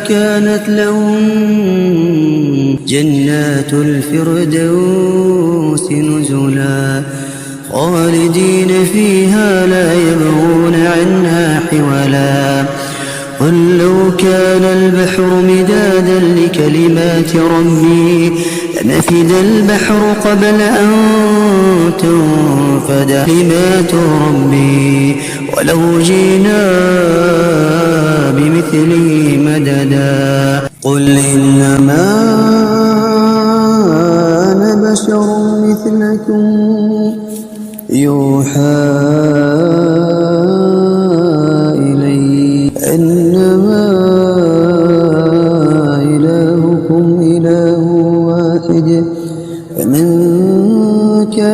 كانت لهم جنات الفردوس نزلا خالدين فيها لا يبغون عنها حولا قل لو كان البحر مدادا لكلمات ربي لنفد البحر قبل أن تنفد كلمات ربي ولو جئنا بمثله مددا قل إنما أنا بشر مثلكم يوحى إلي أنما إلهكم إله واحد فمن